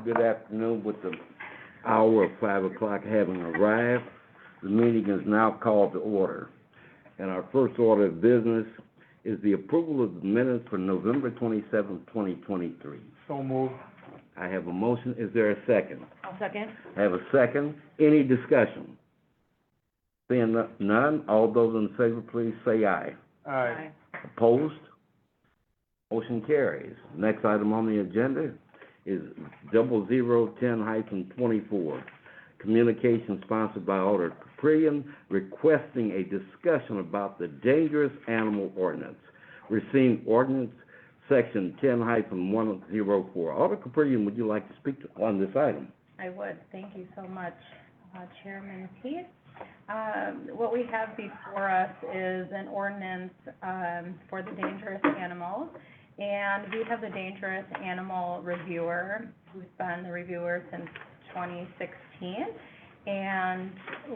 Good afternoon. With the hour of 5 o'clock having arrived, the meeting is now called to order. And our first order of business is the approval of the minutes for November 27, 2023. So moved. I have a motion. Is there a second? I'll second. I have a second. Any discussion? Seeing none, all those in favor, please say aye. Aye. Opposed? Motion carries. Next item on the agenda is 0010-24. Communication sponsored by Alder Caprillion requesting a discussion about the dangerous animal ordinance. Receiving ordinance section 10-104. Alder Caprillion, would you like to speak on this item? I would. Thank you so much, Chairman Heath. What we have before us is an ordinance for the dangerous animals. And we have the dangerous animal reviewer, who's been the reviewer since 2016, and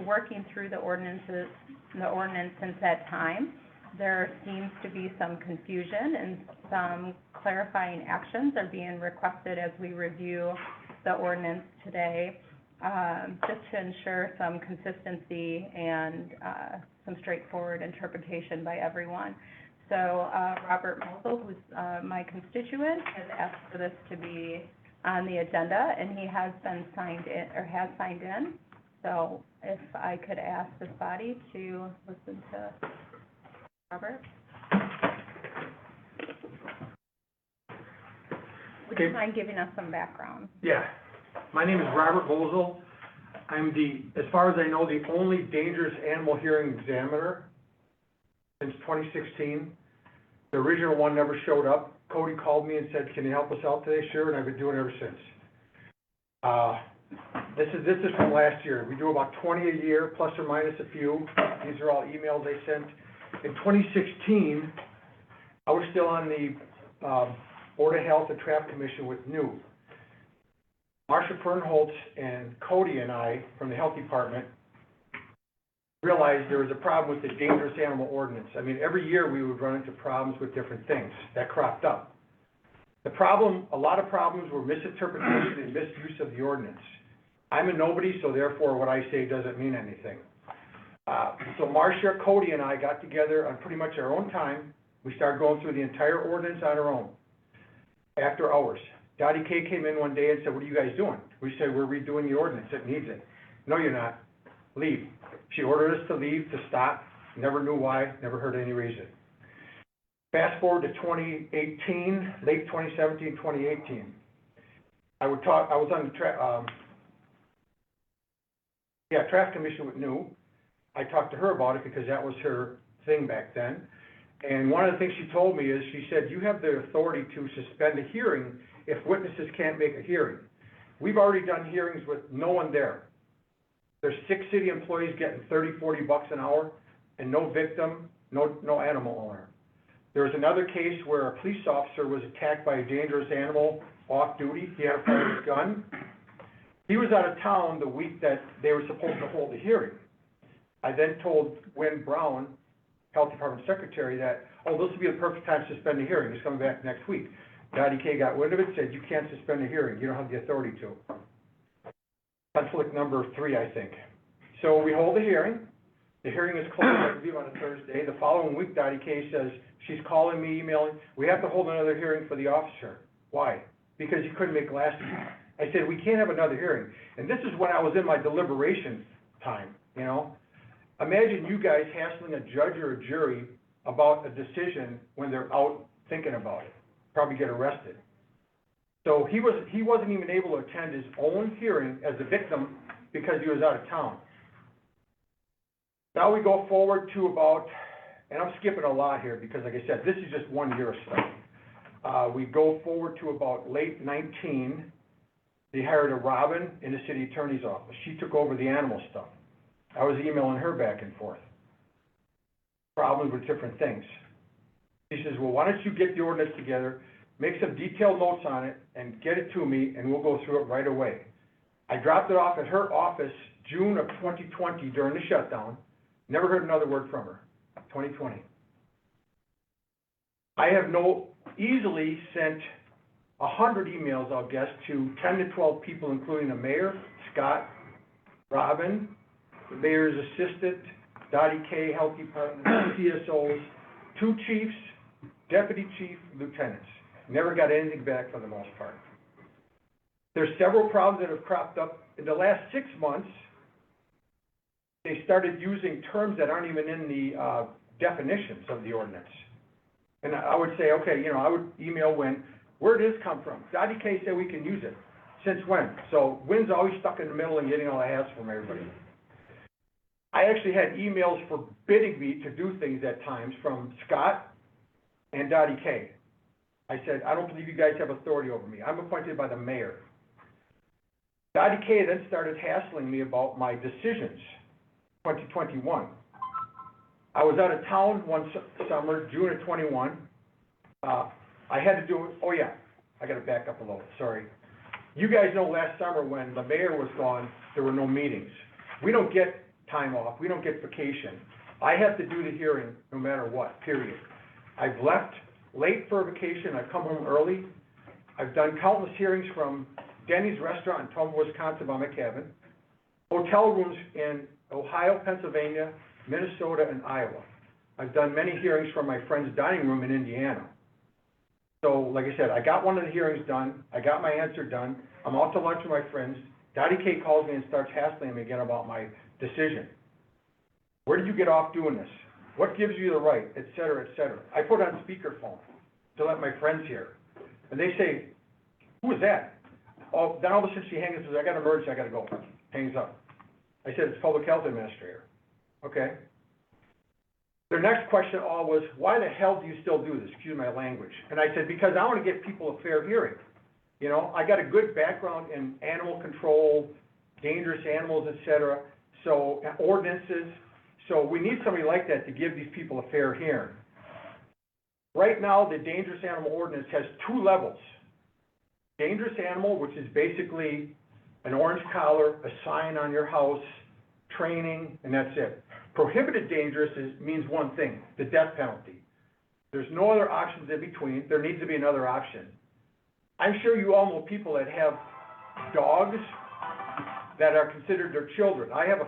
working through the ordinance since that time. There seems to be some confusion, and some clarifying actions are being requested as we review the ordinance today, just to ensure some consistency and some straightforward interpretation by everyone. So Robert Mosel, who's my constituent, has asked for this to be on the agenda, and he has been signed in. So if I could ask this body to listen to Robert. Would you mind giving us some background? Yeah. My name is Robert Mosel. I'm as far as I know, the only dangerous animal hearing examiner since 2016. The original one never showed up. Cody called me and said, "Can you help us out today?" Sure, and I've been doing it ever since. This is from last year. We do about 20 a year, plus or minus a few. These are all emails they sent. In 2016, I was still on the Board of Health and Traffic Commission with NEW. Marsha Fernholtz and Cody and I, from the Health Department, realized there was a problem with the dangerous animal ordinance. I mean, every year we would run into problems with different things that cropped up. A lot of problems were misinterpretation and misuse of the ordinance. I'm a nobody, so therefore what I say doesn't mean anything. So Marsha, Cody, and I got together on pretty much our own time. We started going through the entire ordinance on our own, after hours. Dottie K came in one day and said, "What are you guys doing?" We said, "We're redoing the ordinance. It needs it." "No, you're not. Leave." She ordered us to leave, to stop. Never knew why, never heard any reason. Fast forward to 2018, late 2017, 2018. I was on the Traffic Commission with NEW. I talked to her about it because that was her thing back then. And one of the things she told me is, she said, "You have the authority to suspend a hearing if witnesses can't make a hearing." We've already done hearings with no one there. There's 6 city employees getting $30-40 an hour, and no victim, no animal owner. There was another case where a police officer was attacked by a dangerous animal off duty. He had to fire his gun. He was out of town the week that they were supposed to hold the hearing. I then told Wynn Brown, Health Department Secretary, that, "Oh, this would be the perfect time to suspend the hearing. He's coming back next week." Dottie K got wind of it, said, "You can't suspend a hearing. You don't have the authority to." Conflict number 3, I think. So we hold the hearing. The hearing is closed, I believe, on a Thursday. The following week, Dottie K says, she's calling me, emailing, "We have to hold another hearing for the officer." "Why?" "Because he couldn't make last week." I said, "We can't have another hearing." And this is when I was in my deliberation time, you know. Imagine you guys hassling a judge or a jury about a decision when they're out thinking about it. Probably get arrested. So he wasn't even able to attend his own hearing as a victim because he was out of town. Now we go forward to about, and I'm skipping a lot here because, like I said, this is just 1 year of stuff. We go forward to about late 19. They hired a Robin in the city attorney's office. She took over the animal stuff. I was emailing her back and forth. Problems with different things. She says, "Well, why don't you get the ordinance together, make some detailed notes on it, and get it to me, and we'll go through it right away." I dropped it off at her office June of 2020 during the shutdown. Never heard another word from her. 2020. I have easily sent 100 emails, I'll guess, to 10 to 12 people, including the mayor, Scott, Robin, the mayor's assistant, Dottie K, health department, CSOs, 2 chiefs, deputy chief, lieutenants. Never got anything back for the most part. There's several problems that have cropped up. In the last 6 months, they started using terms that aren't even in the definitions of the ordinance. And I would say, okay, you know, I would email Wynn, where did this come from? Dottie K said we can use it. Since when? So Wynn's always stuck in the middle and getting all the hassle from everybody. I actually had emails forbidding me to do things at times from Scott and Dottie K. I said, I don't believe you guys have authority over me. I'm appointed by the mayor. Dottie K then started hassling me about my decisions, 2021. I was out of town one summer, June of 21. I had to do it, oh yeah, I gotta back up a little, sorry. You guys know last summer when the mayor was gone, there were no meetings. We don't get time off, we don't get vacation. I have to do the hearing no matter what, period. I've left late for vacation, I've come home early. I've done countless hearings from Denny's Restaurant in Toma, Wisconsin by my cabin, hotel rooms in Ohio, Pennsylvania, Minnesota, and Iowa. I've done many hearings from my friend's dining room in Indiana. So, like I said, I got one of the hearings done, I got my answer done, I'm out to lunch with my friends. Dottie K calls me and starts hassling me again about my decision. Where did you get off doing this? What gives you the right, et cetera, et cetera. I put on speakerphone to let my friends hear. And they say, who is that? Oh, then all of a sudden she hangs up and says, I got an emergency, I gotta go. Hangs up. I said, it's public health administrator. Okay. Their next question all was, why the hell do you still do this? Excuse my language. And I said, because I want to get people a fair hearing. You know, I got a good background in animal control, dangerous animals, et cetera, so ordinances. So we need somebody like that to give these people a fair hearing. Right now, the dangerous animal ordinance has 2 levels. Dangerous animal, which is basically an orange collar, a sign on your house, training, and that's it. Prohibited dangerous means one thing, the death penalty. There's no other options in between. There needs to be another option. I'm sure you all know people that have dogs that are considered their children. I have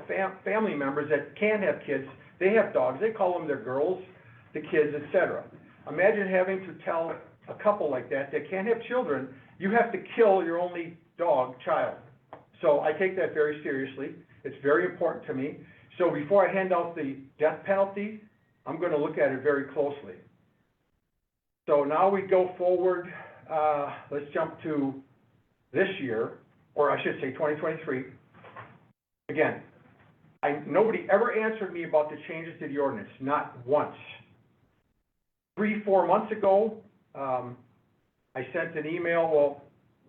family members that can have kids. They have dogs. They call them their girls, the kids, etc. Imagine having to tell a couple like that can't have children, you have to kill your only child. So I take that very seriously. It's very important to me. So before I hand out the death penalty, I'm going to look at it very closely. So now we go forward, let's jump to this year, or I should say 2023. Again, nobody ever answered me about the changes to the ordinance, not once. 3-4 months ago, I sent an email,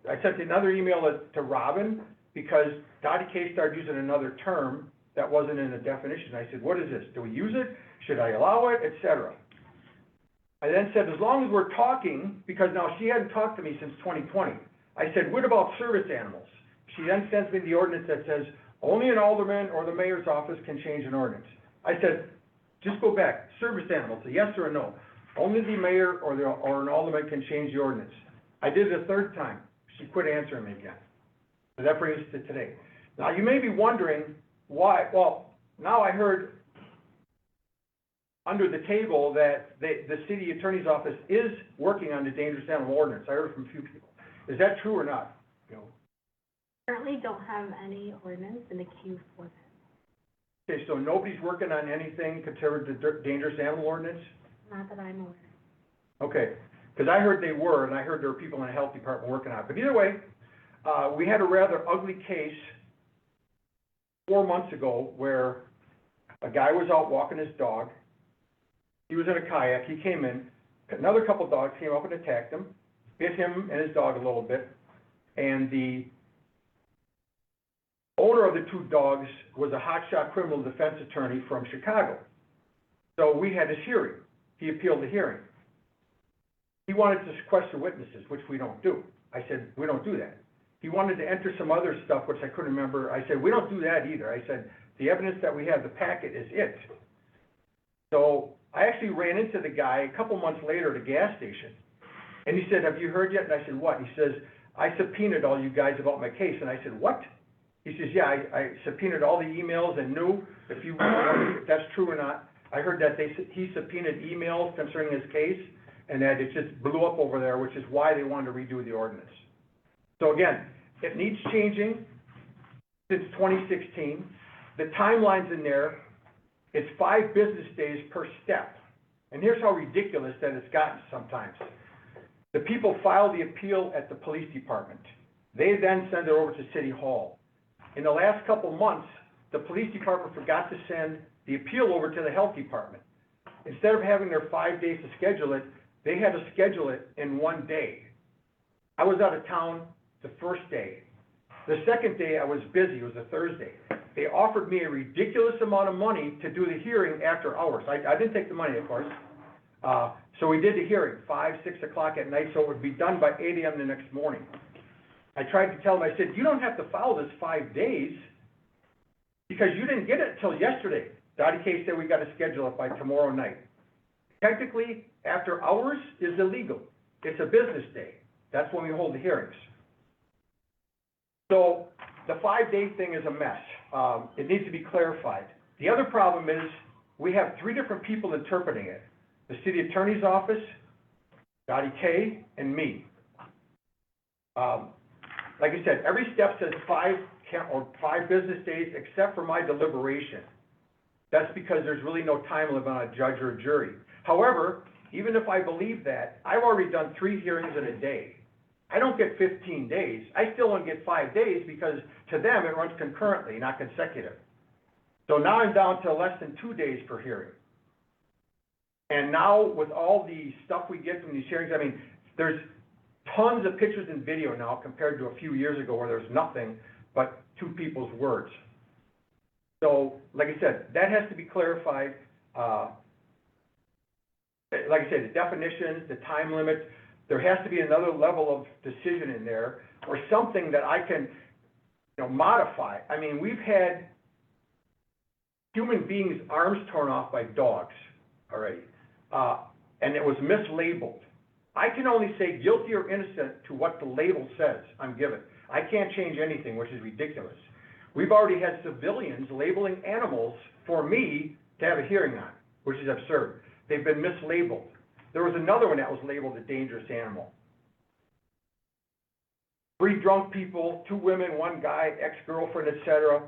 I sent another email to Robin because Dottie K started using another term that wasn't in the definition. I said, what is this? Do we use it? Should I allow it? Etc. I then said, as long as we're talking, because now she hadn't talked to me since 2020. I said, what about service animals? She then sends me the ordinance that says, only an alderman or the mayor's office can change an ordinance. I said, just go back, service animals, a yes or a no. Only the mayor or an alderman can change the ordinance. I did it a 3rd time. She quit answering me again. So that brings us to today. Now you may be wondering why. Well, now I heard under the table that the city attorney's office is working on the dangerous animal ordinance. I heard it from a few people. Is that true or not? Currently don't have any ordinance in the queue for that. Okay, so nobody's working on anything considered the dangerous animal ordinance? Not that I'm aware. Okay, because I heard they were, and I heard there were people in the health department working on it. But either way, we had a rather ugly case 4 months ago where a guy was out walking his dog. He was in a kayak. He came in. Another couple of dogs came up and attacked him, bit him and his dog a little bit. And the owner of the 2 dogs was a hotshot criminal defense attorney from Chicago. So we had his hearing. He appealed the hearing. He wanted to sequester witnesses, which we don't do. I said, we don't do that. He wanted to enter some other stuff, which I couldn't remember. I said, we don't do that either. I said, the evidence that we have, the packet is it. So I actually ran into the guy a couple months later at a gas station. And he said, have you heard yet? And I said, what? He says, I subpoenaed all you guys about my case. And I said, what? He says, yeah, I subpoenaed all the emails and knew if that's true or not. I heard that he subpoenaed emails concerning his case, and that it just blew up over there, which is why they wanted to redo the ordinance. So again, it needs changing since 2016. The timeline's in there. It's 5 business days per step. And here's how ridiculous that it's gotten sometimes. The people file the appeal at the police department. They then send it over to City Hall. In the last couple months, the police department forgot to send the appeal over to the health department. Instead of having their 5 days to schedule it, they had to schedule it in 1 day. I was out of town the first day. The second day I was busy, it was a Thursday. They offered me a ridiculous amount of money to do the hearing after hours. I didn't take the money, of course. So we did the hearing, 5, 6 o'clock at night, so it would be done by 8 a.m. the next morning. I tried to tell them, I said, you don't have to file this 5 days because you didn't get it until yesterday. Dottie K said we got to schedule it by tomorrow night. Technically, after hours is illegal. It's a business day. That's when we hold the hearings. So the 5-day thing is a mess. It needs to be clarified. The other problem is we have 3 different people interpreting it. The city attorney's office, Dottie K, and me. Like I said, every step says 5 business days except for my deliberation. That's because there's really no time limit on a judge or a jury. However, even if I believe that, I've already done 3 hearings in a day. I don't get 15 days. I still don't get 5 days because to them it runs concurrently, not consecutive. So now I'm down to less than 2 days per hearing. And now with all the stuff we get from these hearings, I mean, there's tons of pictures and video now compared to a few years ago where there's nothing but 2 people's words. So, like I said, that has to be clarified. Like I said, the definitions, the time limit, there has to be another level of decision in there or something that I can, modify. I mean, we've had human beings' arms torn off by dogs already, and it was mislabeled. I can only say guilty or innocent to what the label says I'm given. I can't change anything, which is ridiculous. We've already had civilians labeling animals for me to have a hearing on, which is absurd. They've been mislabeled. There was another one that was labeled a dangerous animal. 3 drunk people, 2 women, 1 guy, ex-girlfriend, etc.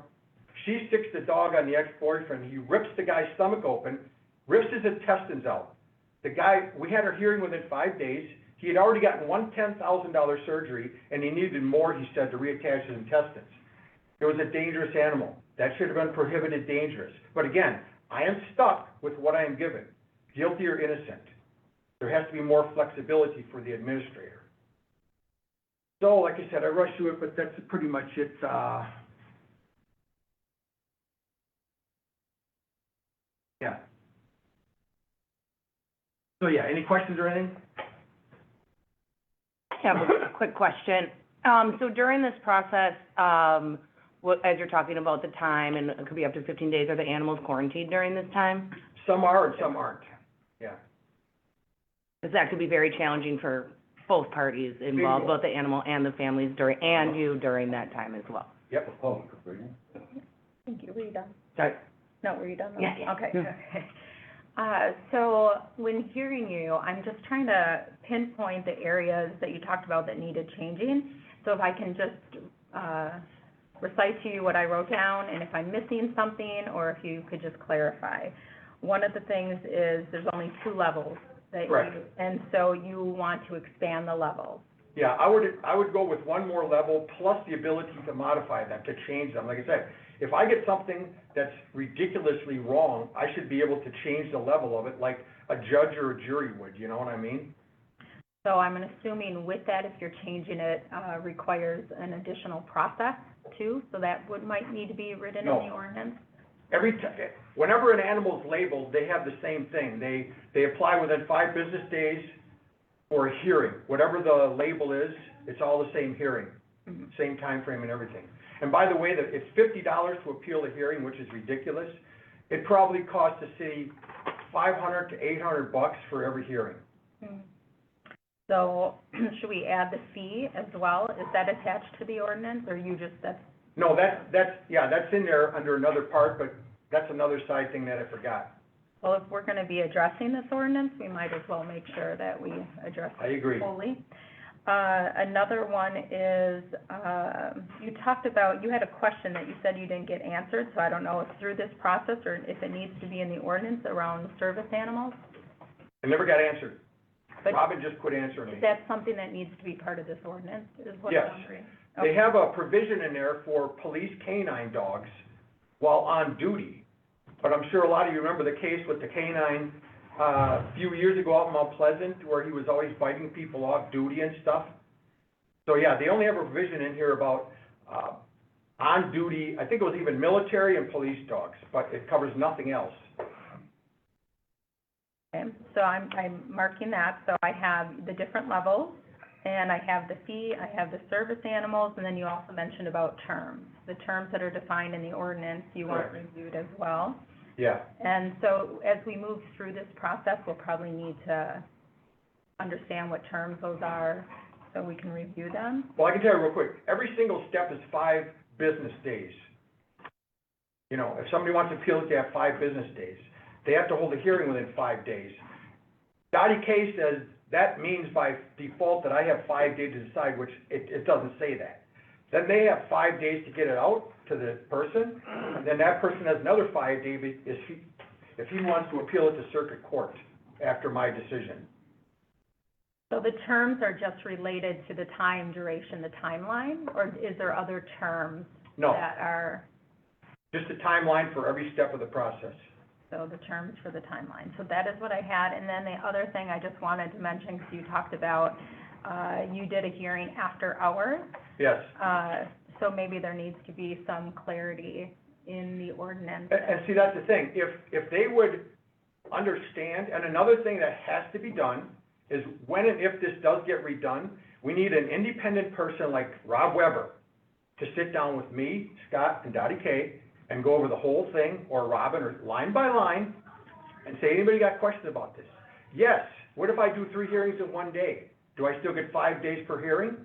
She sticks the dog on the ex-boyfriend. He rips the guy's stomach open, rips his intestines out. The guy, we had our hearing within 5 days. He had already gotten one $10,000 surgery, and he needed more, he said, to reattach his intestines. It was a dangerous animal. That should have been prohibited dangerous. But again, I am stuck with what I am given, guilty or innocent. There has to be more flexibility for the administrator. So, like I said, I rushed through it, but that's pretty much it. Yeah. So, yeah, any questions or anything? I have a quick question. So during this process, as you're talking about the time, and it could be up to 15 days, are the animals quarantined during this time? Some are and some aren't. Yeah. Because that could be very challenging for both parties involved, both the animal and the families and you during that time as well. Yep. Thank you. Were you done? Sorry. No, were you done? Yeah. Okay. So when hearing you, I'm just trying to pinpoint the areas that you talked about that needed changing. So if I can just recite to you what I wrote down, and if I'm missing something, or if you could just clarify. One of the things is there's only 2 levels that Correct. and so you want to expand the levels. Yeah, I would go with 1 more level plus the ability to modify them, to change them. Like I said, if I get something that's ridiculously wrong, I should be able to change the level of it like a judge or a jury would, you know what I mean? So I'm assuming with that, if you're changing it, requires an additional process too, so that might need to be written in the ordinance? Whenever an animal is labeled, they have the same thing. They apply within 5 business days for a hearing. Whatever the label is, it's all the same hearing, same time frame and everything. And by the way, it's $50 to appeal the hearing, which is ridiculous. It probably costs the city $500 to $800 for every hearing. So, should we add the fee as well? Is that attached to the ordinance, or you just, that's, No, that's in there under another part, but that's another side thing that I forgot. well, if we're gonna be addressing this ordinance, we might as well make sure that we address I it agree. fully. Another one is, you talked about, you had a question that you said you didn't get answered, so I don't know if through this process or if it needs to be in the ordinance around service animals. It never got answered. But Robin just quit answering me. is that something that needs to be part of this ordinance, is what Yes. I'm wondering? They Okay. have a provision in there for police canine dogs while on duty. But I'm sure a lot of you remember the case with the canine, a few years ago out in Mount Pleasant, where he was always biting people off duty and stuff. So, yeah, they only have a provision in here about, on duty, I think it was even military and police dogs, but it covers nothing else. Okay, so I'm marking that, so I have the different levels, and I have the fee, I have the service animals, and then you also mentioned about terms. The terms that are defined in the ordinance, you want Correct. reviewed as well. Yeah. And so as we move through this process, we'll probably need to understand what terms those are, so we can review them. Well, I can tell you real quick, every single step is 5 business days. You know, if somebody wants to appeal it, they have 5 business days. They have to hold a hearing within 5 days. Dottie K says that means by default that I have 5 days to decide, which it doesn't say that. Then they have 5 days to get it out to the person, and then that person has another 5 days if he wants to appeal it to circuit court after my decision. So the terms are just related to the time duration, the timeline, or is there other terms No, that are, just a timeline for every step of the process. so the terms for the timeline? So that is what I had, and then the other thing I just wanted to mention, because you talked about, you did a hearing after hours. Yes. So maybe there needs to be some clarity in the ordinance. And see, that's the thing, if they would understand, and another thing that has to be done is when and if this does get redone, we need an independent person like Rob Weber to sit down with me, Scott, and Dottie K, and go over the whole thing, or Robin, or line by line, and say, anybody got questions about this? Yes, what if I do 3 hearings in 1 day? Do I still get 5 days per hearing?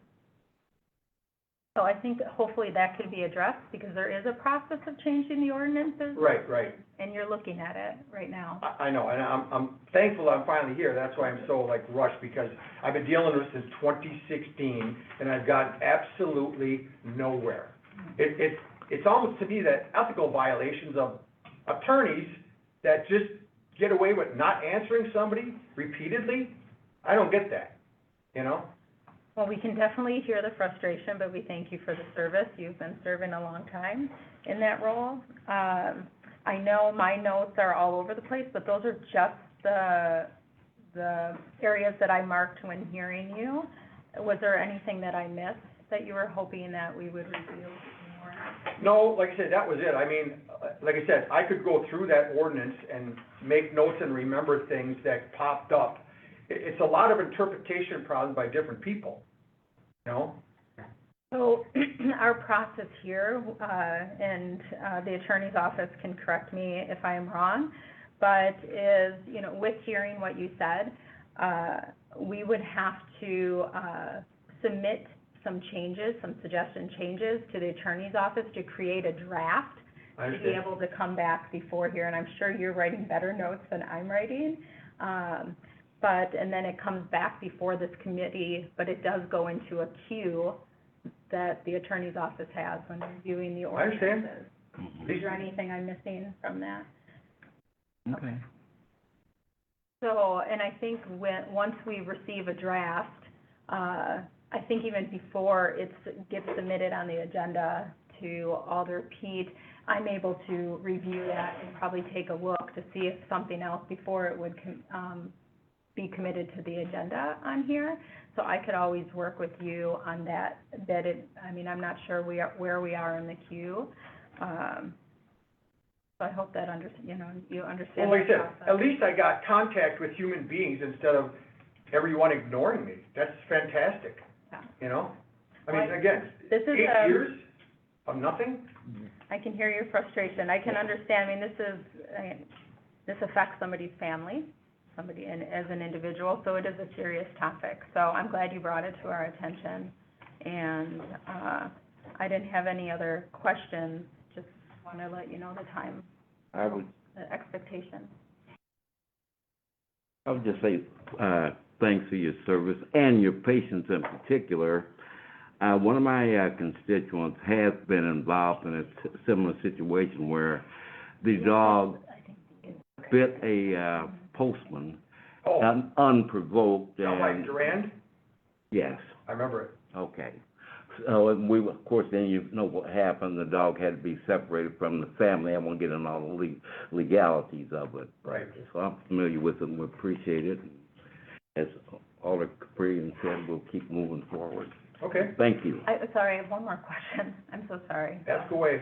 So I think hopefully that could be addressed, because there is a process of changing the ordinances, Right. and you're looking at it right now. I know, and I'm thankful I'm finally here, that's why I'm so like rushed, because I've been dealing with this since 2016, and I've gotten absolutely nowhere. It's almost to me that ethical violations of attorneys that just get away with not answering somebody repeatedly, I don't get that, you know? Well, we can definitely hear the frustration, but we thank you for the service. You've been serving a long time in that role. I know my notes are all over the place, but those are just the areas that I marked when hearing you. Was there anything that I missed that you were hoping that we would review more? No, like I said, that was it. I mean, like I said, I could go through that ordinance and make notes and remember things that popped up. It's a lot of interpretation problems by different people, you know? So our process here, and the attorney's office can correct me if I am wrong, but is, you know, with hearing what you said, we would have to submit some changes, some suggestion changes to the attorney's office to create a draft I to be understand. able to come back before here, and I'm sure you're writing better notes than I'm writing. And then it comes back before this committee, but it does go into a queue that the attorney's office has when reviewing the I understand. ordinances. Is there anything I'm missing from that? Okay. So, and I think once we receive a draft, I think even before it gets submitted on the agenda to Alder Pete, I'm able to review that and probably take a look to see if something else before it would be committed to the agenda on here. So I could always work with you on that, I mean, I'm not sure where we are in the queue. So I hope that you understand Well, like I the said, process. at least I got contact with human beings instead of everyone ignoring me. That's fantastic, Yeah. you know? I mean, Well, again, This is 8 years of nothing? I can hear your frustration. I can understand, I mean, this affects somebody's family. somebody in, as an individual, so it is a serious topic. So I'm glad you brought it to our attention. And, I didn't have any other questions, just want to let you know the time, the expectation. I would just say, thanks for your service and your patience in particular. One of my constituents has been involved in a similar situation where the dog bit a postman Oh, unprovoked down by and, Durand? yes, I remember it. okay. So, and we, of course, then you know what happened, the dog had to be separated from the family. I won't get into all the legalities of it. Right. So I'm familiar with it, and we appreciate it. As Alder Capri said, we'll keep moving forward. Okay, Thank you. Sorry, I have one more question. I'm so sorry. ask away.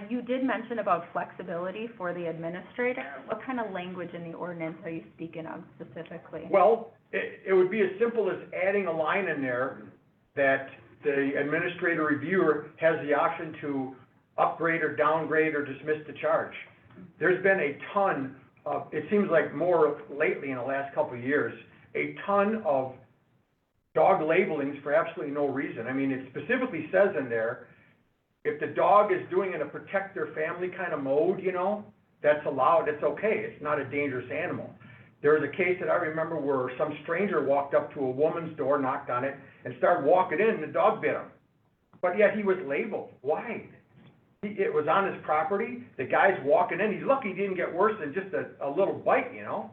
You did mention about flexibility for the administrator. What kind of language in the ordinance are you speaking of specifically? Well, it would be as simple as adding a line in there that the administrator reviewer has the option to upgrade or downgrade or dismiss the charge. There's been a ton of, it seems like more lately in the last couple of years, a ton of dog labelings for absolutely no reason. I mean, it specifically says in there, if the dog is doing in a protect their family kind of mode, you know, that's allowed, it's okay, it's not a dangerous animal. There was a case that I remember where some stranger walked up to a woman's door, knocked on it, and started walking in, and the dog bit him. But yet he was labeled. Why? It was on his property, the guy's walking in, he's lucky he didn't get worse than just a little bite, you know?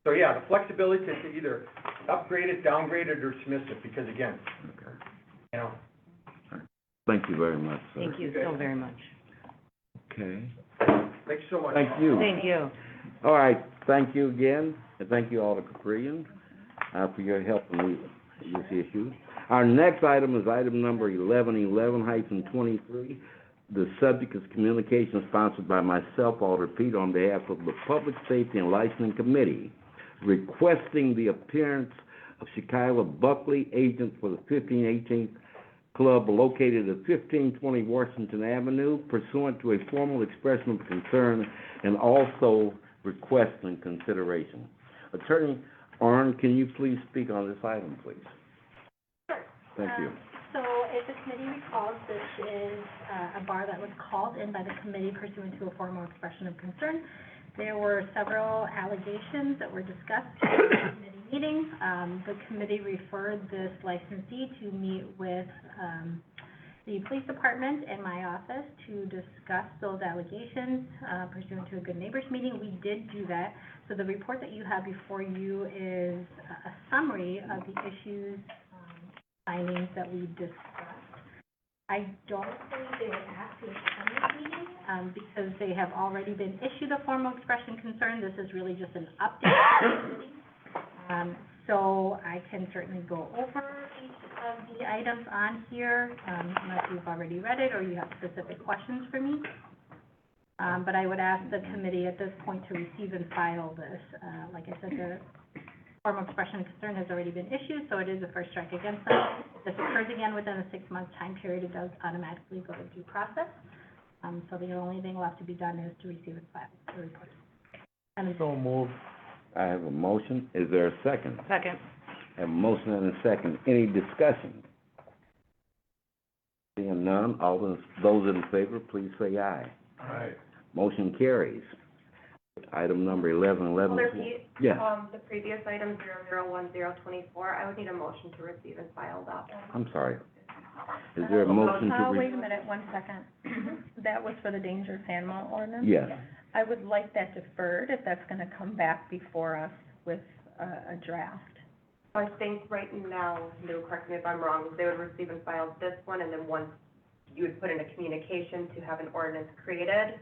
So yeah, the flexibility to either upgrade it, downgrade it, or dismiss it, because again, Okay. you know. Thank you very much, sir. Thank you so very much. Okay. Thanks so much. Thank you. Thank you. All right, thank you again, and thank you, Alder Caprian, for your help in this issue. Our next item is item number 1111-23. The subject is communication sponsored by myself, Alder Pete, on behalf of the Public Safety and Licensing Committee, requesting the appearance of Shekilah Buckley, agent for the 1518th Club located at 1520 Washington Avenue, pursuant to a formal expression of concern and also requesting consideration. Attorney Arn, can you please speak on this item, please? Sure. Thank you. So if the committee recalls, this is a bar that was called in by the committee pursuant to a formal expression of concern. There were several allegations that were discussed in the committee meeting. The committee referred this licensee to meet with the police department and my office to discuss those allegations pursuant to a good neighbors meeting. We did do that. So the report that you have before you is a summary of the issues, findings that we discussed. I don't believe they were asked to attend this meeting because they have already been issued a formal expression concern. This is really just an update to the meeting. So I can certainly go over each of the items on here, unless you've already read it or you have specific questions for me. But I would ask the committee at this point to receive and file this. Like I said, the formal expression of concern has already been issued, so it is a first strike against them. If this occurs again within a 6-month time period, it does automatically go to due process. So the only thing left to be done is to receive and file the report. And So moved. I have a motion. Is there a second? Second. I have a motion and a second. Any discussion? Seeing none, all those in favor, please say aye. All right. Motion carries. Item number 1111. Alder Pete, Yes, the previous item, 001024, I would need a motion to receive and file that one. I'm sorry. Is there a motion to Wait a minute, 1 second. That was for the dangerous animal ordinance? Yes. I would like that deferred if that's gonna come back before us with a draft. So I think right now, no, correct me if I'm wrong, they would receive and file this one, and then once you would put in a communication to have an ordinance created,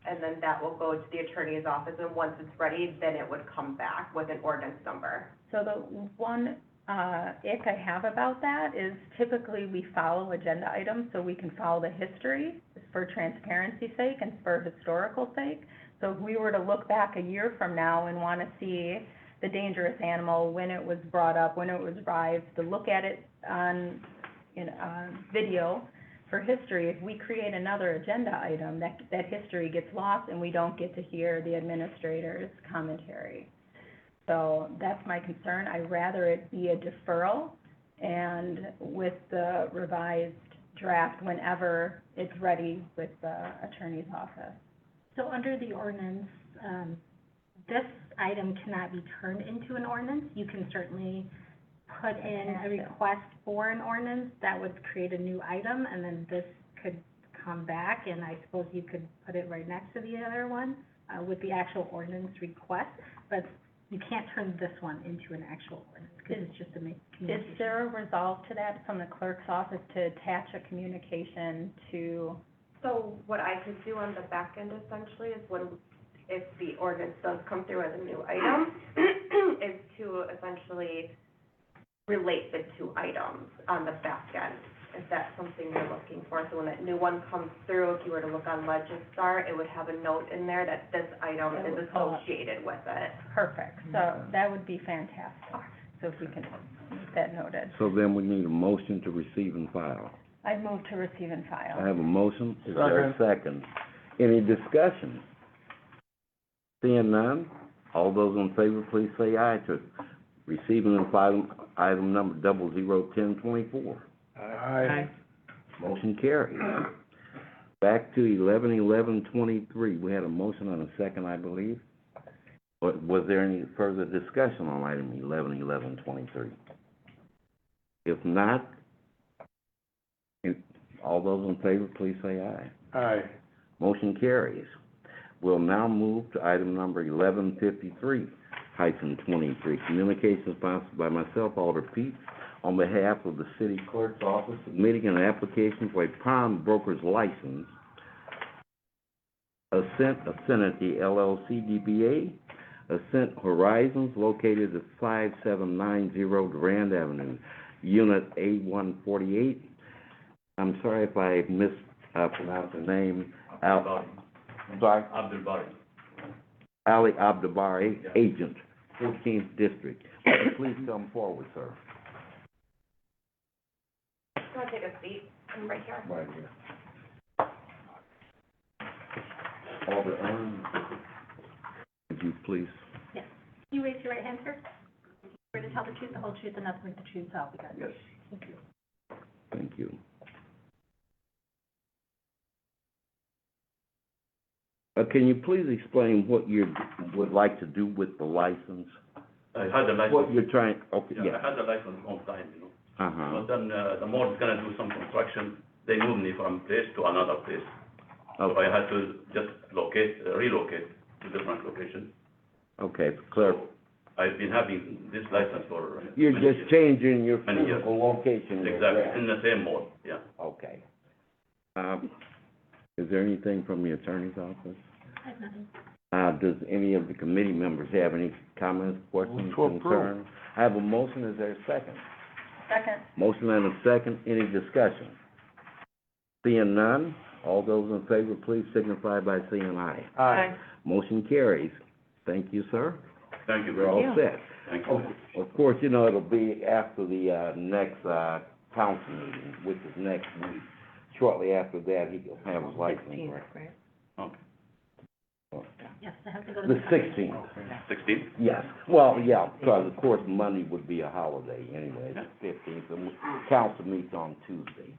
and then that will go to the attorney's office, and once it's ready, then it would come back with an ordinance number. So the one, ick I have about that is typically we follow agenda items so we can follow the history for transparency's sake and for historical sake. So if we were to look back a year from now and wanna see the dangerous animal, when it was brought up, when it was revived, to look at it on, video for history, if we create another agenda item, that history gets lost and we don't get to hear the administrator's commentary. So that's my concern. I'd rather it be a deferral and with the revised draft whenever it's ready with the attorney's office. So under the ordinance, this item cannot be turned into an ordinance. You can certainly put in a request for an ordinance that would create a new item, and then this could come back, and I suppose you could put it right next to the other one, with the actual ordinance request, but you can't turn this one into an actual ordinance, because it's just a communication. Is there a resolve to that from the clerk's office to attach a communication to, So what I could do on the back end essentially is when, if the ordinance does come through as a new item, is to essentially relate the two items on the back end, if that's something you're looking for. So when that new one comes through, if you were to look on Legistar, it would have a note in there that this item It is would pull up. associated with it. perfect, so that would be fantastic. So if we can make that noted. So then we need a motion to receive and file. I'd move to receive and I file. have a motion, is there a second? Any discussion? Seeing none, all those in favor, please say aye to receiving and filing item number 001024. Aye. Motion carries. Back to 111123, we had a motion and a second, I believe. But was there any further discussion on item 111123? If not, all those in favor, please say aye. Aye. Motion carries. We'll now move to item number 1153-23, communications sponsored by myself, Alder Pete, on behalf of the city clerk's office, submitting an application for a pawnbroker's license, Ascent Affinity LLC DBA, Ascent Horizons, located at 5790 Durand Avenue, Unit A148. I'm sorry if I mispronounced the name. Sorry? Abdul Bari. Ali Abdulbari, agent, 14th District. Please come forward, sir. You wanna take a seat? I'm right here. Right here. Alder would you please? Yes. Can you raise your right hand, sir? Swear to tell the truth, the whole truth, and nothing but the truth, so help you God. Yes. Thank you. Thank you. Can you please explain what you would like to do with the license? I had the What license, you're trying, okay, yeah, yeah, I had the license long time, you know. uh-huh, But then, the mall is gonna do some construction, they moved me from place to another place. So I okay, had to just relocate to different location. okay, clear. I've been having this license for You're many just years. changing your Many years. physical location. of Exactly, address. in the same mall, yeah. Okay. Is there anything from the attorney's office? I have nothing. Does any of the committee members have any comments, questions, Move to approve. concerns? I have a motion, is there a second? Second. Motion and a second, any discussion? Seeing none, all those in favor, please signify by saying aye. Aye. Motion carries. Thank you, sir. Thank you We're very all much. set. Thank you. Of course, you know, it'll be after the, next, council meeting, which is next week. Shortly after that, he'll have his license. 16th, right? Okay. Yes, I have to go to The the. 16th. 16? Yes, well, yeah, because of course Monday would be a holiday anyway, the 15th, and council meets on Tuesday,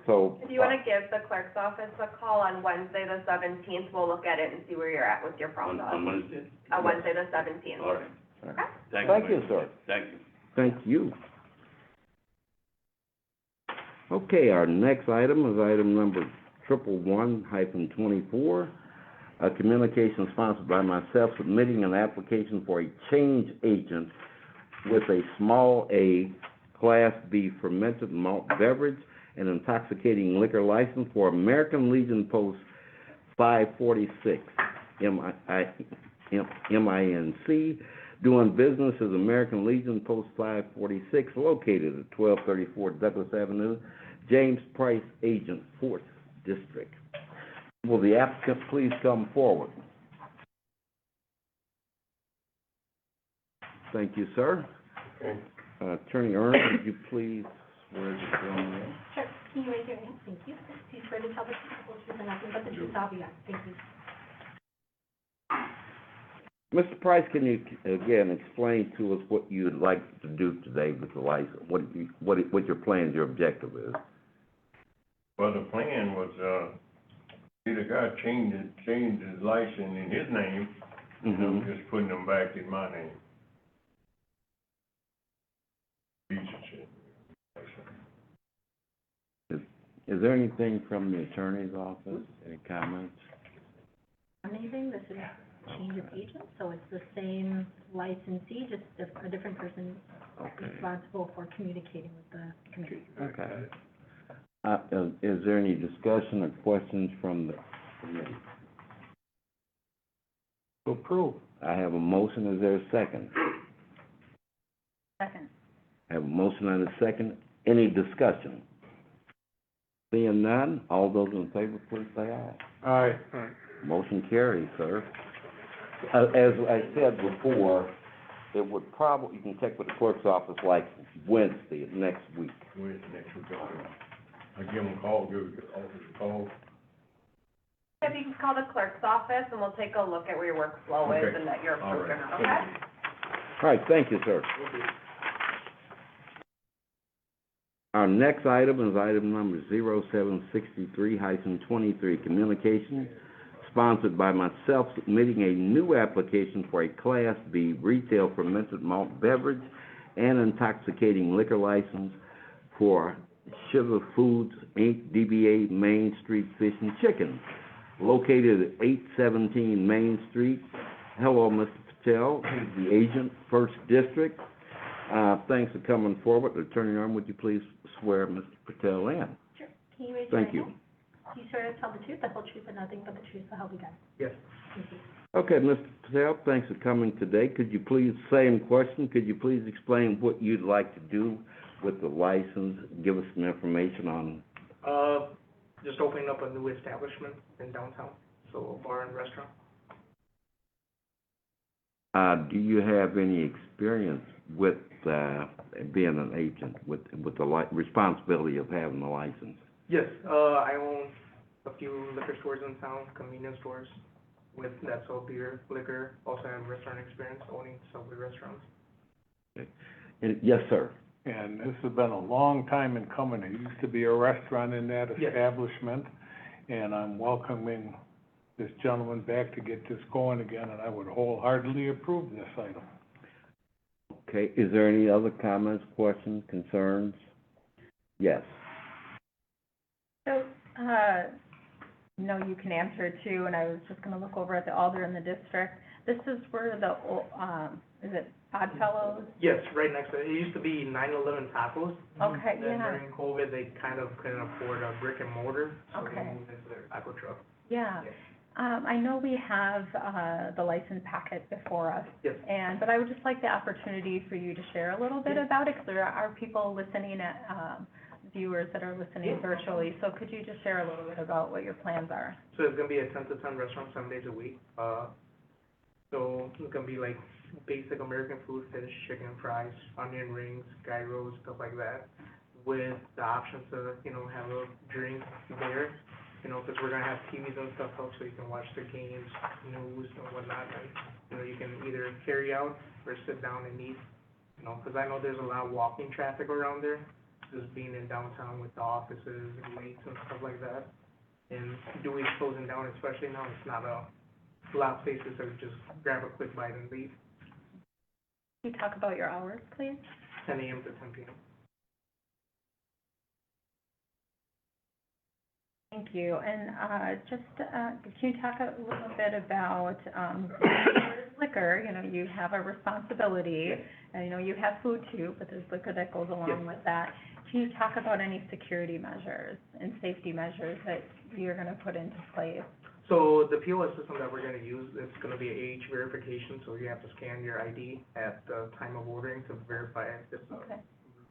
so. If you wanna give the clerk's office a call on Wednesday, the 17th, we'll look at it and see where you're at with your On process. Wednesday? Wednesday, the 17th. All right. Okay. Thank Thank you. you, sir. Thank you. Thank you. Okay, our next item is item number 111-24, a communication sponsored by myself submitting an application for a change agent with a small A, Class B fermented malt beverage and intoxicating liquor license for American Legion Post 546, MINC, doing business as American Legion Post 546, located at 1234 Douglas Avenue, James Price Agent, 4th District. Will the applicant please come forward? Thank you, sir. Okay. Attorney Ernst, would you please swear this in? Sure. Can you raise your hand? Thank you. Do you swear to tell the truth, the whole truth, and nothing but the truth, so help you God? Thank you. Mr. Price, can you, again, explain to us what you'd like to do today with the license? What your plan, your objective is? Well, the plan was, the guy changed his license in his name, and I'm just putting them back in my name. Is there anything from the attorney's office, any comments? Anything, this is a change of agent, so it's the same licensee, just a different person Okay. responsible for communicating with the committee. Okay. Is there any discussion or questions from the committee? Approve. I have a motion, is there a second? Second. I have a motion and a second, any discussion? Seeing none, all those in favor, please say aye. Aye. Motion carries, sir. As I said before, it would probably, you can check with the clerk's office like Wednesday of next week. When's next week? I give them a call, give the office a call. If you can call the clerk's office, and we'll take a look at where your workflow is Okay. and that you're All approved or right. not, okay? All right, thank you, sir. Our next item is item number 0763-23, communication, sponsored by myself, submitting a new application for a Class B retail fermented malt beverage and intoxicating liquor license for Shiver Foods, Inc., DBA Main Street Fish and Chicken, located at 817 Main Street. Hello, Mr. Patel, the agent, First District. Thanks for coming forward. Attorney Arm, would you please swear Mr. Patel in? Sure. Can you raise your Thank right you. hand? Do you swear to tell the truth, the whole truth, and nothing but the truth, so help you God? Yes. Thank you. Okay, Mr. Patel, thanks for coming today. Could you please, same question, could you please explain what you'd like to do with the license? Give us some information on, Just opening up a new establishment in downtown, so a bar and restaurant. do you have any experience with, being an agent, with the responsibility of having a license? Yes, I own a few liquor stores in town, convenience stores with that sell beer, liquor, also have restaurant experience owning Subway restaurants. Yes, sir. And this has been a long time in coming. There used to be a restaurant in that Yes. establishment, and I'm welcoming this gentleman back to get this going again, and I would wholeheartedly approve this item. Okay, is there any other comments, questions, concerns? Yes. So, no, you can answer too, and I was just gonna look over at the Alder in the district. This is where the, is it Oddfellows? Yes, right next to it. It used to be 911 Tacos. Okay, Then yeah, during COVID, they kind of couldn't afford a brick and mortar, so they Okay. moved into their taco truck. yeah. Yes. I know we have, the license packet before us, Yes. but I would just like the opportunity for you to share a little bit about it, because there are people listening at, viewers that are listening virtually, so could you just share a little bit about what your plans are? So it's gonna be a 10 to 10 restaurant, 7 days a week. So it's gonna be like basic American food, fish, chicken, fries, onion rings, gyros, stuff like that, with the option to, have a drink there, because we're gonna have TVs and stuff up, so you can watch the games, news and whatnot, and, you can either carry out or sit down and eat, because I know there's a lot of walking traffic around there, just being in downtown with the offices and lakes and stuff like that. And Dewey's closing down, especially now, it's not a lot of places that would just grab a quick bite and leave, Can you talk about your hours, please? 10 a.m. to 10 p.m. Thank you, and, can you talk a little bit about, liquor, you have a responsibility, and, you have food too, but there's liquor that goes along Yes. with that. Can you talk about any security measures and safety measures that you're gonna put into place? So the POS system that we're gonna use, it's gonna be age verification, so you have to scan your ID at the time of ordering to verify if it's a Okay,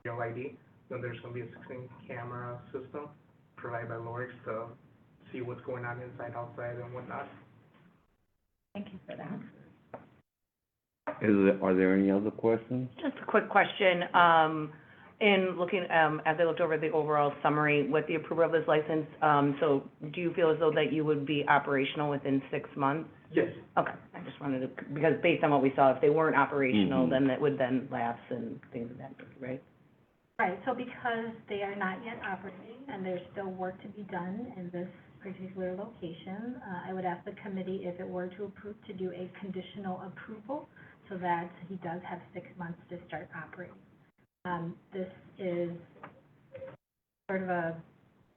real ID. Then there's gonna be a 16 camera system provided by Lorix to see what's going on inside, outside, and whatnot. thank you for that. Are there any other questions? Just a quick question. In looking, as I looked over the overall summary with the approval of this license, so do you feel as though that you would be operational within 6 months? Yes. Okay, I just wanted to, because based on what we saw, if they weren't operational, Mhm. then that would then lapse and things of that nature, right? Right, so because they are not yet operating and there's still work to be done in this particular location, I would ask the committee, if it were to approve, to do a conditional approval so that he does have 6 months to start operating. This is sort of a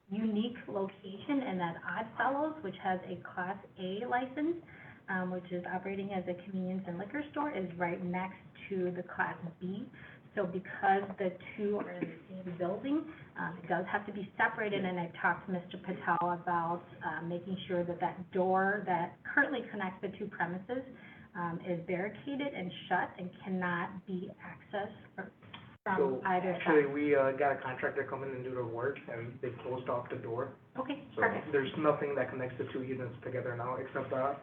unique location in that Oddfellows, which has a Class A license, which is operating as a convenience and liquor store, is right next to the Class B. So because the two are in the same building, it does have to be separated, and I've talked to Mr. Patel about, making sure that that door that currently connects the two premises, is barricaded and shut and cannot be accessed from So either actually, side. we, got a contractor come in and do the work, and they closed off the door. Okay, So perfect. there's nothing that connects the two units together now, except the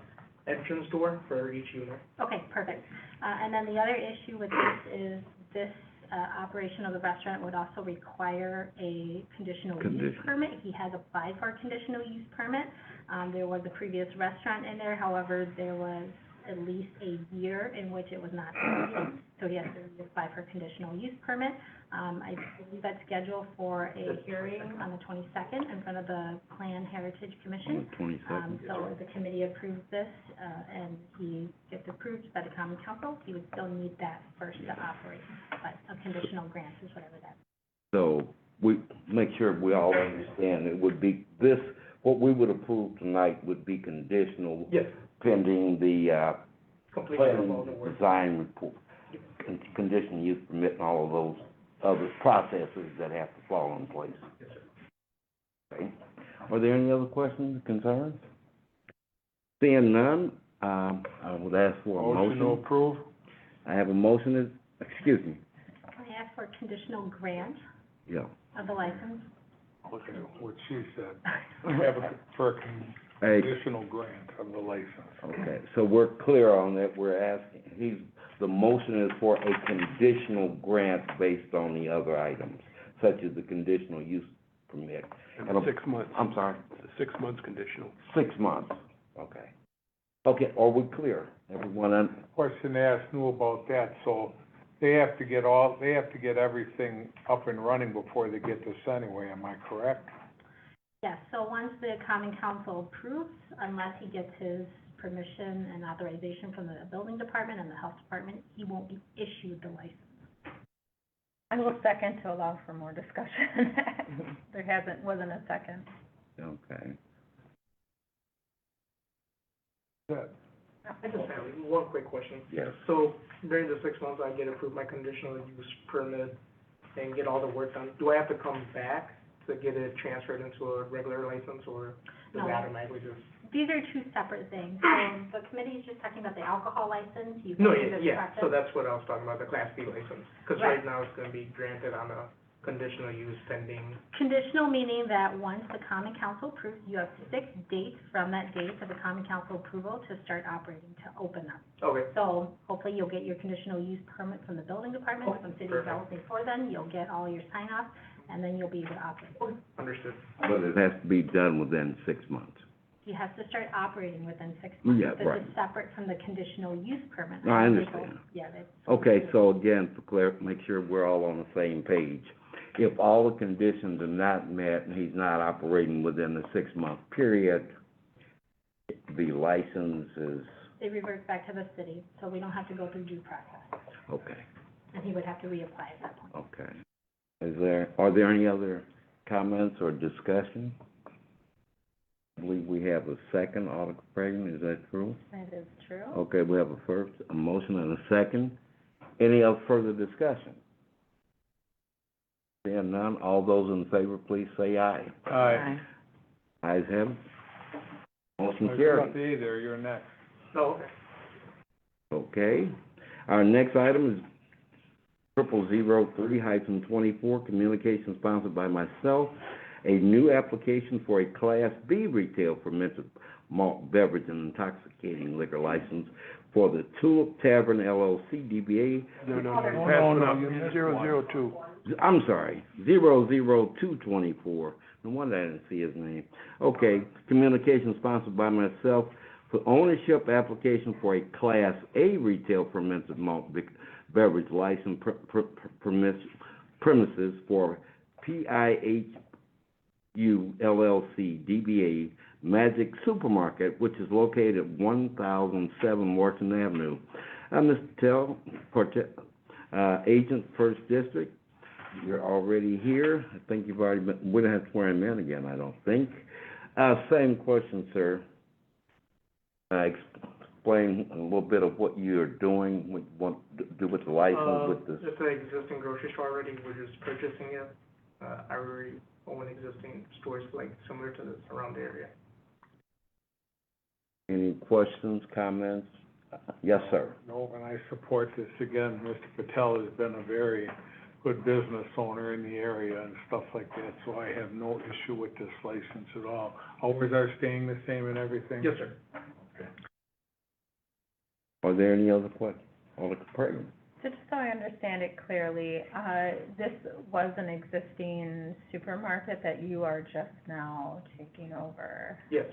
entrance door for each unit. Okay, perfect. And then the other issue with this is this, operation of the restaurant would also require a conditional use Condition. permit. He has applied for a conditional use permit. There was a previous restaurant in there, however, there was at least a year in which it was not operating. So he has to apply for a conditional use permit. I believe that's scheduled for a hearing on the 22nd in front of the Plan Heritage On Commission. the 22nd. So if the committee approves this, and he gets approved by the common council, he would still need that first to operate. But a conditional grant is whatever that is. So, we, make sure we all understand, it would be, this, what we would approve tonight would be conditional Yes, pending the, completion of all the planning work. design report, conditional use permit and all of those other processes that have to fall in place. Yes, sir. Okay. Are there any other questions, concerns? Seeing none, I would ask for a Motion to motion. approve? I have a motion, excuse me, I asked for a conditional grant yeah. of the license. Look at what she said. Have a, for a Hey, conditional grant of the license. okay, so we're clear on that, we're asking, the motion is for a conditional grant based on the other items, such as the conditional use permit. And And a- 6 months, I'm sorry, 6 months conditional. 6 months, okay. Okay, are we clear? Everyone, Question asked knew about that, so they have to get everything up and running before they get this anyway, am I correct? Yes, so once the common council approves, unless he gets his permission and authorization from the building department and the health department, he won't be issued the license. I will second to allow for more discussion. There wasn't a second. okay. Good. I just have one quick question. Yes. So during the 6 months, I get approved my conditional use permit and get all the work done. Do I have to come back to get it transferred into a regular license, or does No. it automatically just? These are two separate things. So the committee is just talking about the alcohol license. You No, can do yeah, this yeah, process. so that's what I was talking about, the Class B license. Because Right. right now it's gonna be granted on a conditional use pending. Conditional meaning that once the common council approves, you have 6 dates from that date of the common council approval to start operating, to open up. Okay, So hopefully you'll get your conditional use permit from the building department, Okay, from city perfect. development before then, you'll get all your sign off, and then you'll be able to operate. understood. But it has to be done within 6 months. He has to start operating within 6 months. Yeah, right. This is separate from the conditional use permit. No, I understand. Yeah, that's. Okay, so again, make sure we're all on the same page. If all the conditions are not met and he's not operating within the 6-month period, the license is, It reverts back to the city, so we don't have to go through due process, okay, and he would have to reapply at that point. okay. Are there any other comments or discussion? I believe we have a second, Alder Craig, is that true? That is true. Okay, we have a motion and a second. Any other further discussion? Seeing none, all those in favor, please say aye. Aye. Ayes have it. Motion There's carries. nothing either, you're next. No, okay. Okay. Our next item is 0003-24, communication sponsored by myself. A new application for a Class B retail fermented malt beverage and intoxicating liquor license for the Tulip Tavern LLC, DBA. No, No, you missed one. 002. I'm sorry, 00224. No wonder I didn't see his name. Okay, communication sponsored by myself for ownership application for a Class A retail fermented malt beverage license premises for PIHU LLC DBA Magic Supermarket, which is located at 1007 Morton Avenue. Mr. Tell, Agent, First District, you're already here. I think you've already been, we don't have to swear him in again, I don't think. Same question, sir. Explain a little bit of what you're doing, what you want to do with the license, with this. It's an existing grocery store already, we're just purchasing it. I already own existing stores like similar to this around the area. Any questions, comments? Yes, sir. No, and I support this. Again, Mr. Patel has been a very good business owner in the area and stuff like that, so I have no issue with this license at all. Hours are staying the same and everything? Yes, sir. Okay. Are there any other questions? Alder Capri? So just so I understand it clearly, this was an existing supermarket that you are just now taking over? Yes.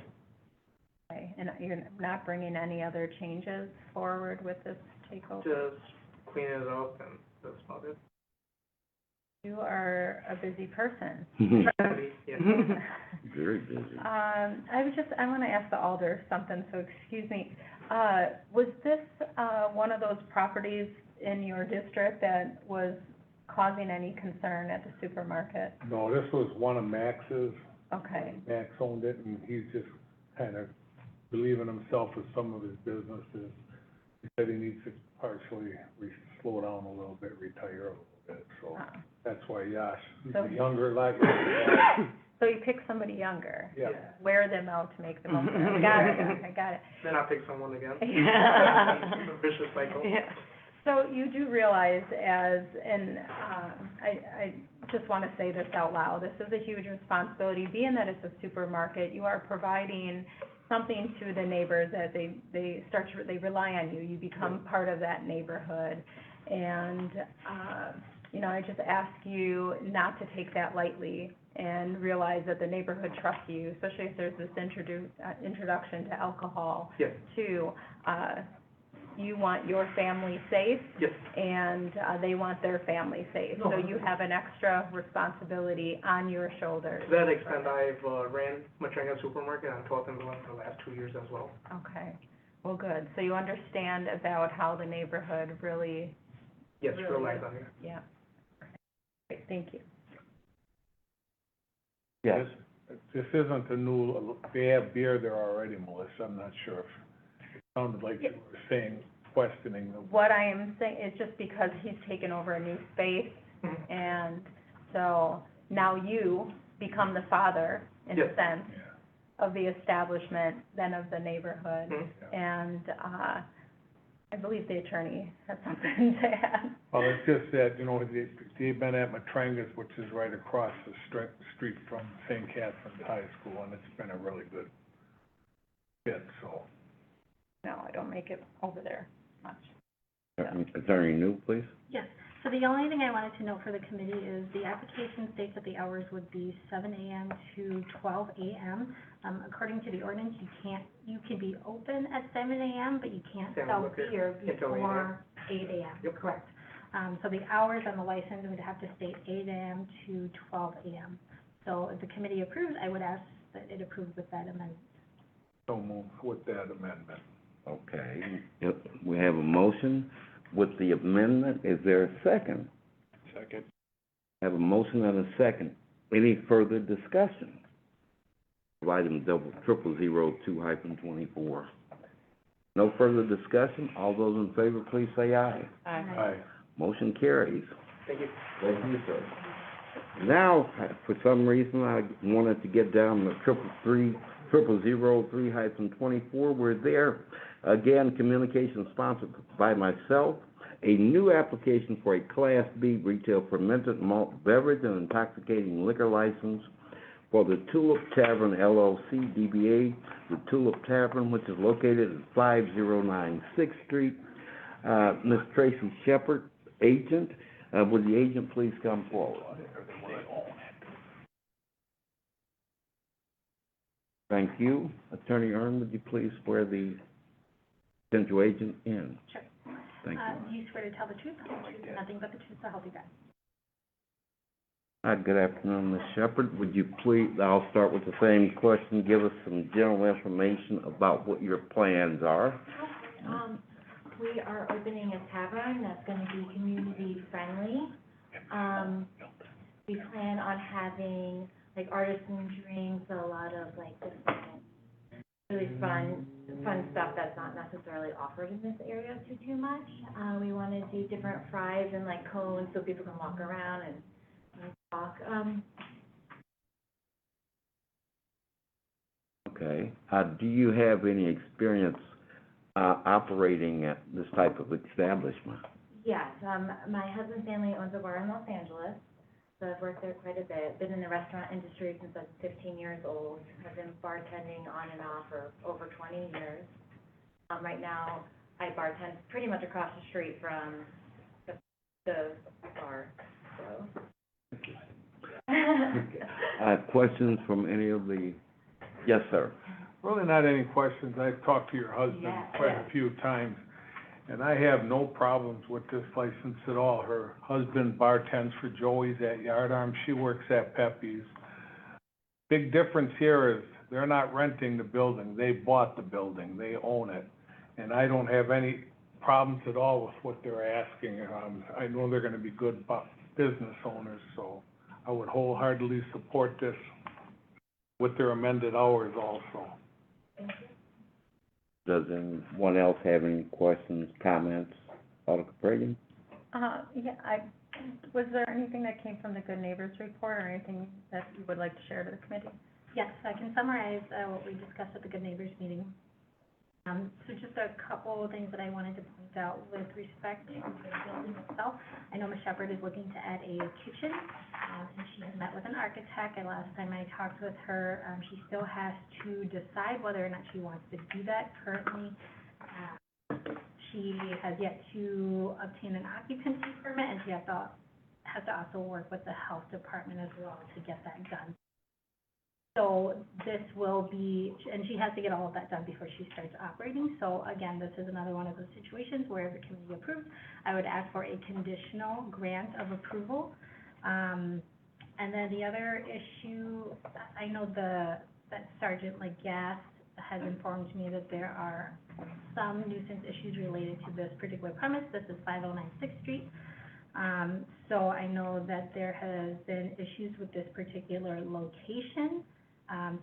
Okay, and you're not bringing any other changes forward with this takeover? Just clean it up and that's about it. You are a busy person. Yeah. Very busy. I want to ask the alder something, so excuse me. Was this, one of those properties in your district that was causing any concern at the supermarket? No, this was one of Max's. Okay, Max owned it, and he's just kind of believing himself with some of his businesses. He said he needs to partially slow down a little bit, retire a little bit, so that's why Yash, he's So- a younger, like, so you pick somebody younger, yeah. wear them out to make the most of it. I got it. Then I'll pick someone again. Yeah. Vicious cycle. Yeah. So you do realize and I just want to say this out loud, this is a huge responsibility, being that it's a supermarket, you are providing something to the neighbors that they rely on you, you become part of that neighborhood, and, I just ask you not to take that lightly and realize that the neighborhood trusts you, especially if there's this introduction to alcohol, Yes. too. You want your family safe, Yes. and they want their family safe. So you have an extra responsibility on your shoulders. To that extent, I've ran Matranga Supermarket on 12th and Glen for the last 2 years as well. Okay, well, good. So you understand about how the neighborhood really, Yes, Really? relies on you. yeah. Great, thank you. Yes. This isn't a new, they have beer there already, Melissa, I'm not sure if, it sounded like you were saying, questioning the. What I am saying is just because he's taken over a new space, and so now you become the father, in a Yes. sense, Yeah. of the establishment than of the neighborhood. Mhm. And, I believe the attorney has something to add. Well, it's just that, they've been at Matranga's, which is right across the street from St. Catherine's High School, and it's been a really good fit, so. No, I don't make it over there much. Attorney New, please. Yes, so the only thing I wanted to note for the committee is the application states that the hours would be 7 a.m. to 12 a.m. According to the ordinance, you can be open at 7 a.m., but you can't Sell sell liquor beer until 8 before 8 a.m., Yep. correct. So the hours on the license would have to state 8 a.m. to 12 a.m. So if the committee approves, I would ask that it approves with that amendment. So move with that amendment. Okay, yep, we have a motion with the amendment. Is there a second? Second. Have a motion and a second. Any further discussion? Item 0002-24. No further discussion? All those in favor, please say aye. Aye. Motion carries. Thank you. Thank you, sir. Now, for some reason, I wanted to get down to 0003-24. We're there. Again, communication sponsored by myself. A new application for a Class B retail fermented malt beverage and intoxicating liquor license for the Tulip Tavern LLC, DBA, the Tulip Tavern, which is located at 5096 Street. Ms. Tracy Shepherd, agent. Would the agent please come forward? Thank you. Attorney Earn, would you please swear the potential agent in? Sure. Thank you. Do you swear to tell the truth, the whole truth, and nothing but the truth, so help you God? Hi, good afternoon, Ms. Shepherd. Would you please, I'll start with the same question, give us some general information about what your plans are. We are opening a tavern that's gonna be community friendly. We plan on having like artisan drinks, a lot of like different, really fun stuff that's not necessarily offered in this area too much. We wanna do different fries and like cones so people can walk around and talk. Okay. Do you have any experience, operating at this type of establishment? Yes, my husband's family owns a bar in Los Angeles, so I've worked there quite a bit. Been in the restaurant industry since I was 15 years old. I've been bartending on and off for over 20 years. Right now, I bartend pretty much across the street from the bar, so. Questions from any of the, yes, sir. Really not any questions. I've talked to your husband Yeah. quite a few times, and I have no problems with this license at all. Her husband bartends for Joey's at Yardarm, she works at Pepe's. Big difference here is they're not renting the building, they bought the building, they own it. And I don't have any problems at all with what they're asking. I know they're gonna be good business owners, so I would wholeheartedly support this with their amended hours also. Does anyone else have any questions, comments, Alder Caprian? Was there anything that came from the Good Neighbors report or anything that you would like to share to the committee? Yes, I can summarize what we discussed at the Good Neighbors meeting. So just a couple of things that I wanted to point out with respect to the building itself. I know Ms. Shepherd is looking to add a kitchen, and she has met with an architect, and last time I talked with her, she still has to decide whether or not she wants to do that. Currently, she has yet to obtain an occupancy permit, and she has to also work with the health department as well to get that done. So this will be, and she has to get all of that done before she starts operating. So again, this is another one of those situations where if the committee approves, I would ask for a conditional grant of approval. And then the other issue, I know that Sergeant Legas has informed me that there are some nuisance issues related to this particular premise. This is 509 6th Street. So I know that there has been issues with this particular location.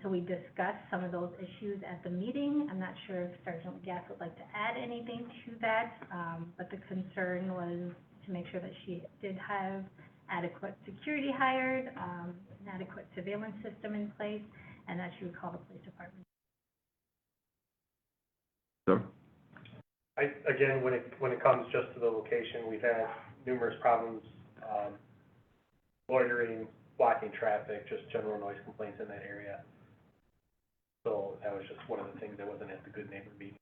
So we discussed some of those issues at the meeting. I'm not sure if Sergeant Gass would like to add anything to that, but the concern was to make sure that she did have adequate security hired, an adequate surveillance system in place, and that she would call the police department. Sir? Again, when it comes just to the location, we've had numerous problems, loitering, blocking traffic, just general noise complaints in that area. So that was just one of the things that wasn't at the Good Neighbor meeting.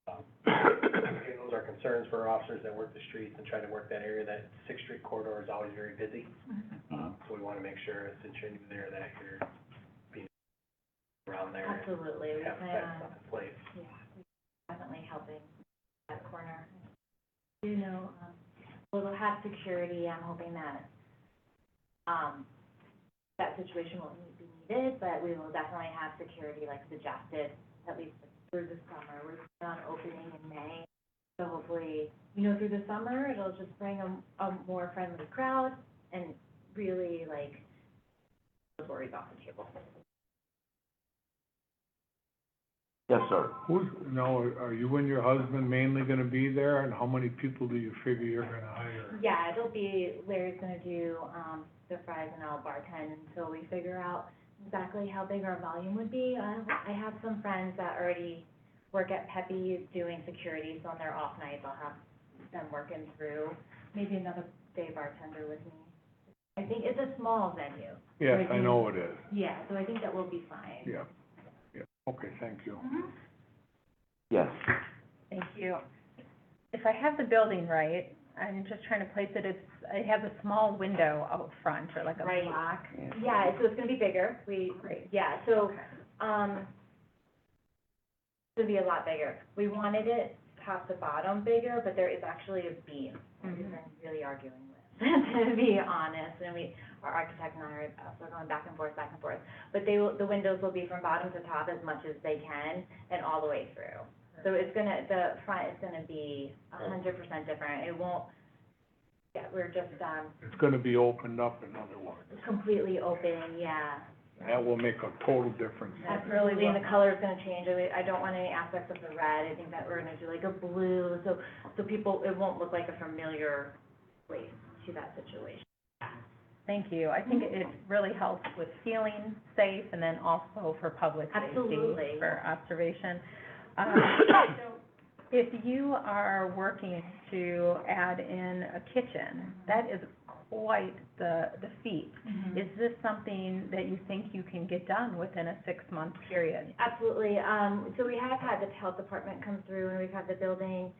Again, those are concerns for our officers that work the streets and try to work that area. That 6th Street corridor is always very busy. So we want to make sure since you're there that you're being around there. Absolutely, we Have plan that on, stuff in place. yeah, definitely helping that corner. You know, we'll have security, I'm hoping that, that situation won't be needed, but we will definitely have security like suggested, at least through the summer. We're on opening in May, so hopefully, through the summer, it'll just bring a more friendly crowd and really like, those worries off the table. Yes, sir. Are you and your husband mainly gonna be there, and how many people do you figure you're gonna hire? Yeah, it'll be, Larry's gonna do, the fries and I'll bartend until we figure out exactly how big our volume would be. I have some friends that already work at Pepe's doing security, so on their off nights, I'll have them working through, maybe another day bartender with me. I think it's a small venue. Yes, I know it is. Yeah, so I think that we'll be fine. Yeah, okay, thank you. Yes. Thank you. If I have the building right, I'm just trying to place it, it has a small window out front, or like a Right. block. Yeah, so it's gonna be bigger, Great. yeah, so, Okay. it's gonna be a lot bigger. We wanted it top to bottom bigger, but there is actually a beam that we've been really arguing with, to be honest, and our architect and I are also going back and forth. But the windows will be from bottom to top as much as they can, and all the way through. So the front is gonna be 100% different, it won't, yeah, we're just, It's gonna be opened up, in other words. completely open, yeah. That will make a total difference. Absolutely, and the color's gonna change, I don't want any aspects of the red, I think that we're gonna do like a blue, so people, it won't look like a familiar place to that situation. Thank you. I think it really helps with feeling safe, and then also for public safety. Absolutely. For observation. So if you are working to add in a kitchen, that is quite the feat. Is this something that you think you can get done within a 6-month period? Absolutely, so we have had the health department come through, and we've had the building,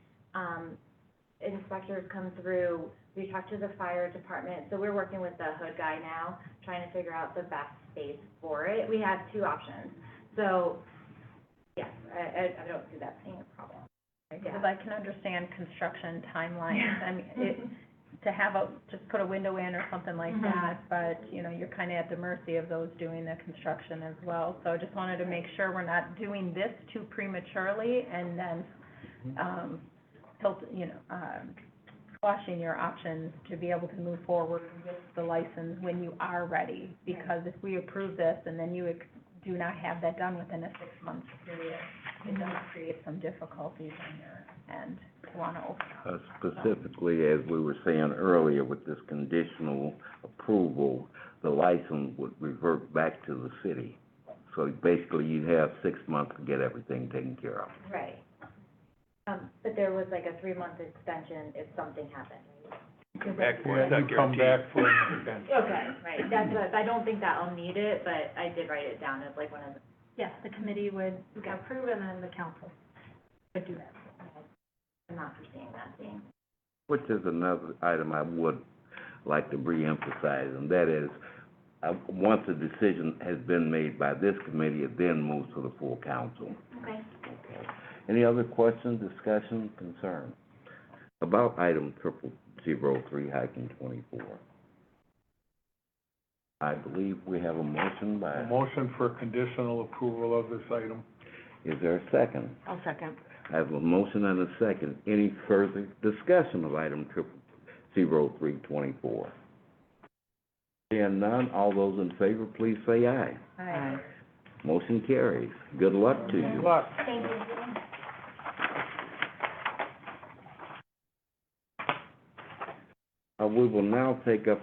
inspectors come through. We talked to the fire department, so we're working with the hood guy now, trying to figure out the best space for it. We have 2 options, so, yes, I don't see that being a problem. Because I can understand construction timelines. I mean, to have just put a window in or something like that, but, you know, you're kind of at the mercy of those doing the construction as well. So I just wanted to make sure we're not doing this too prematurely, and then, squashing your options to be able to move forward with the license when you are ready. Because if we approve this and then you do not have that done within a 6-month period, it does create some difficulties on your end to want to open up. Specifically, as we were saying earlier, with this conditional approval, the license would revert back to the city. So basically, you'd have 6 months to get everything taken care of. Right. But there was like a 3-month extension if something happened. Come back for Yeah, it, you come back for an extension. Okay, right, I don't think that I'll need it, but I did write it down as like one of the. Yes, the committee would approve, and then the council would do that. I'm not foreseeing that being. Which is another item I would like to reemphasize, and that is, once a decision has been made by this committee, it then moves to the full council. Okay. Any other questions, discussion, concern about item 0003-24? I believe we have a motion by. A motion for conditional approval of this item. Is there a second? I'll second. I have a motion and a second. Any further discussion of item 0003-24? Seeing none, all those in favor, please say aye. Aye. Motion carries. Good luck to you. Good luck. Thank you. We will now take up,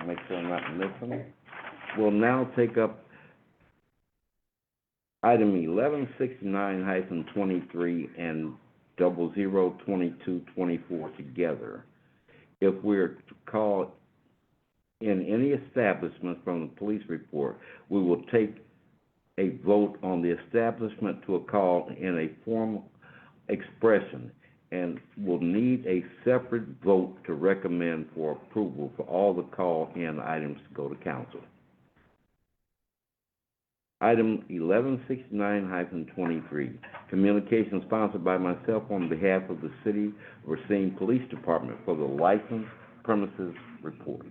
make sure I'm not missing, we'll now take up item 1169-23 and 002224 together. If we're to call in any establishment from the police report, we will take a vote on the establishment to a call in a formal expression, and will need a separate vote to recommend for approval for all the call-in items to go to council. Item 1169-23, communication sponsored by myself on behalf of the City of Racine Police Department for the licensed premises report.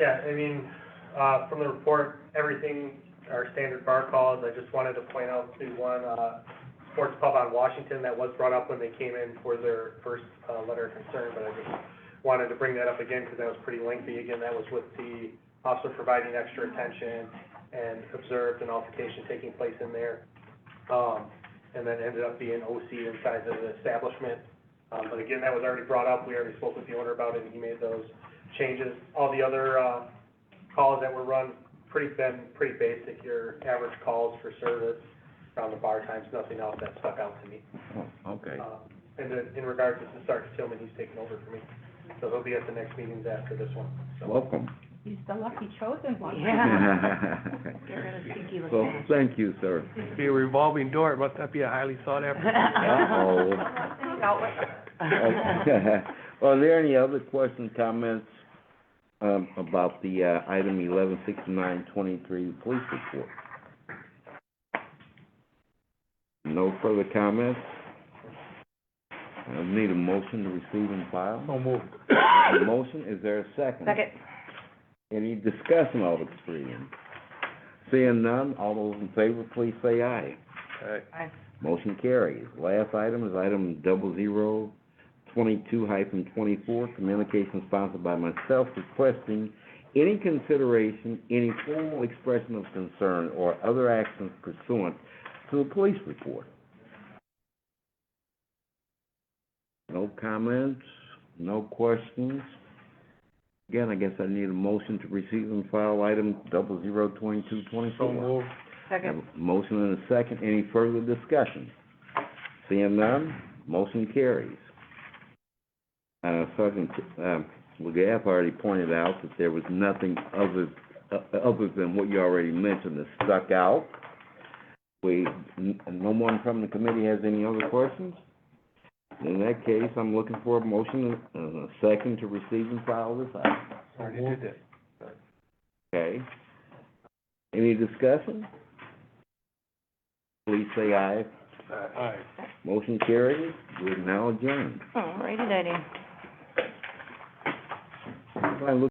Yeah, I mean, from the report, everything, our standard bar calls, I just wanted to point out the one, sports pub on Washington that was brought up when they came in for their first, letter of concern, but I just wanted to bring that up again, because that was pretty lengthy. Again, that was with the officer providing extra attention and observed an altercation taking place in there. And then ended up being OC inside the establishment. But again, that was already brought up. We already spoke with the owner about it, and he made those changes. All the other, calls that were run, been pretty basic, your average calls for service around the bar times, nothing else that stuck out to me. Oh, okay. And then in regards to Sergeant Tillman, he's taking over for me, so he'll be at the next meetings after this one, so. Welcome. He's the lucky chosen one. Yeah. Get rid of stinky looking. Well, thank you, sir. Be a revolving door, it must not be a highly sought after. Uh-oh. Okay. Are there any other questions, comments, about the, item 116923, police report? No further comments? I need a motion to receive and file. So moved. A motion, is there a second? Second. Any discussion of the expedient? Seeing none, all those in favor, please say aye. Aye. Motion carries. Last item is item 0022-24, communication sponsored by myself requesting any consideration, any formal expression of concern, or other actions pursuant to a police report. No comments, no questions. Again, I guess I need a motion to receive and file item 002224. So moved. Have a motion and a second. Any further discussion? Seeing none, motion carries. Sergeant, Legaff already pointed out that there was nothing other than what you already mentioned that stuck out. No one from the committee has any other questions? In that case, I'm looking for a motion and a second to receive and file this item. Already did that. Okay. Any discussion? Please say aye. Aye. Motion carries. We're now adjourned. Alrighty, Daddy. If I look